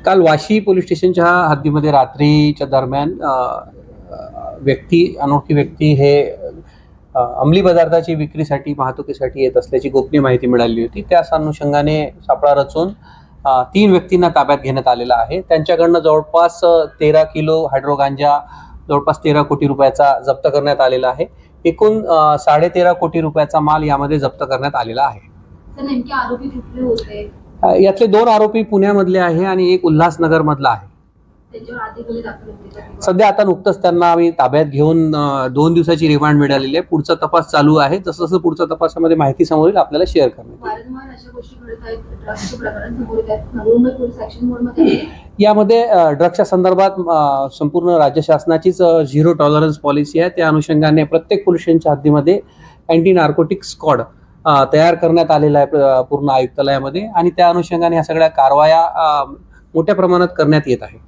काल वाशी पोलीस स्टेशनच्या हद्दीमध्ये रात्रीच्या दरम्यान अनोळखी व्यक्ती हे अंमली पदार्थाची विक्रीसाठी वाहतुकीसाठी येत असल्याची गोपनीय माहिती मिळाली होती। त्याच अनुषंगाने सापळा रचून 3 व्यक्तींना ताब्यात घेण्यात आलेला आहे। त्यांच्याकडनं जवळपास 13 किलो हायड्रो गांजा जवळपास 13 कोटी रुपयाचा जप्त करण्यात आलेला आहे। एकूण 13.5 कोटी रुपयाचा माल यामध्ये जप्त करण्यात आलेला आहे। नेमके आरोपी कुठले होते? यातले 2 आरोपी पुण्यामधले आहे आणि एक उल्हासनगर मधला आहे। त्यांच्यावर आधी गुन्हे दाखल होते का? सध्या आता नुकतंच त्यांना आम्ही ताब्यात घेऊन 2 दिवसाची रिमांड मिळालेली आहे। पुढचा तपास चालू आहे। जसं पुढच्या तपासामध्ये माहिती समोर येईल आपल्याला शेअर करण्यात येईल। वारंवार अशा गोष्टी घडत आहेत, ड्रग्सचे प्रकरण समोर येत आहेत। नवी मुंबई पोलीस ऍक्शन मोडमध्ये आहे। यामध्ये ड्रग्सच्या संदर्भात संपूर्ण राज्य शासनाचीच 0 टॉलरन्स पॉलिसी आहे। त्या अनुषंगाने प्रत्येक पोलीस स्टेशनच्या हद्दीमध्ये अँटी नार्कोटिक स्क्वॉड तयार करण्यात आलेला आहे पूर्ण आयुक्तालयामध्ये आणि त्या अनुषंगाने ह्या सगळ्या कारवाया मोठ्या प्रमाणात करण्यात येत आहे।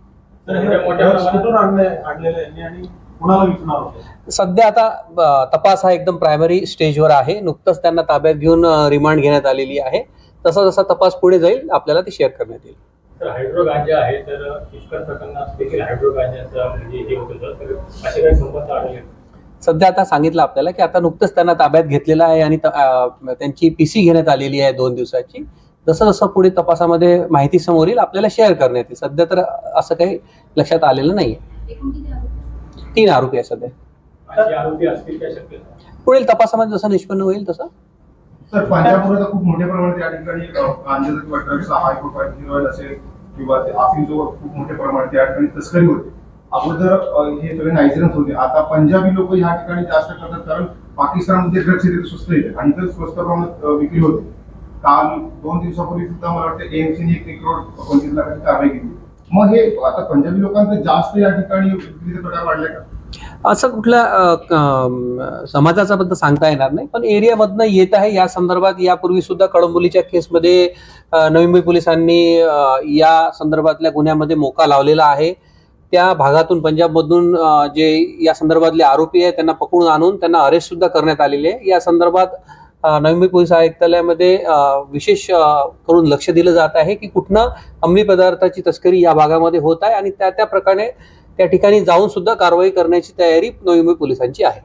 सध्या आता तपास हा एकदम प्रायमरी स्टेजवर आहे। नुकतंच त्यांना ताब्यात घेऊन रिमांड घेण्यात आलेली आहे। तसा जसा तपास पुढे जाईल आपल्याला ते शेअर करण्यात येईल। तर हायड्रो गांजा आहे, तर पुष्कळ प्रकरणात देखील हायड्रो गांजाचा म्हणजे हे होतं, तर असे काही संबंध आढळले? सध्या आता सांगितलं आपल्याला की आता नुकतंच त्यांना ताब्यात घेतलेलं आहे आणि त्यांची पीसी घेण्यात आलेली आहे 2 दिवसाची। जसं जसं पुढे तपासामध्ये माहिती समोर येईल आपल्याला शेअर करण्यात येईल। सध्या तर असं काही लक्षात आलेलं नाहीये। एकूण किती आरोपी? 3 आरोपी आहे सध्या। आणखी आरोपी असतील काय शक्यता? पुढील तपासामध्ये जसं निष्पन्न होईल तसं। सर, पंजाबमध्ये खूप मोठ्या प्रमाणात या ठिकाणी गांजाचा किंवा ड्रग्सचा हायड्रोक्वार्टिझोल असेल किंवा अफीमचं खूप मोठ्या प्रमाणात या ठिकाणी तस्करी होते। अगोदर हे सगळे नायजेरियन होते, आता पंजाबी लोक ह्या ठिकाणी जास्त करतात, कारण पाकिस्तानमध्ये ड्रग्स येते स्वस्त येते आणि तर स्वस्त प्रमाणात विक्री होते। काल 2 दिवसापूर्वी सुद्धा मला वाटतं एएमसीने 1 करोड 25 लाखाची कारवाई केली। मग हे आता पंजाबी लोकांचं जास्त या ठिकाणी विक्रीचे प्रकार वाढले का? असं कुठल्या समाजाचा बद्दल सांगता येणार नाही, पण एरियामधनं येत आहे। या संदर्भात यापूर्वी सुद्धा कळंबोलीच्या केसमध्ये नवी मुंबई पोलिसांनी या संदर्भातल्या गुन्ह्यामध्ये मोका लावलेला आहे। त्या भागातून पंजाबमधून जे या संदर्भातले आरोपी आहेत त्यांना पकडून आणून त्यांना अरेस्ट सुद्धा करण्यात आलेले आहे। या संदर्भात नवी मुंबई पोलीस आयुक्तालयामध्ये विशेष करून लक्ष दिलं जात आहे की कुठनं अंमली पदार्थाची तस्करी या भागामध्ये होत आहे आणि त्या प्रकारे त्या ठिकाणी जाऊन सुद्धा कारवाई करण्याची तयारी नवी मुंबई पोलिसांची आहे।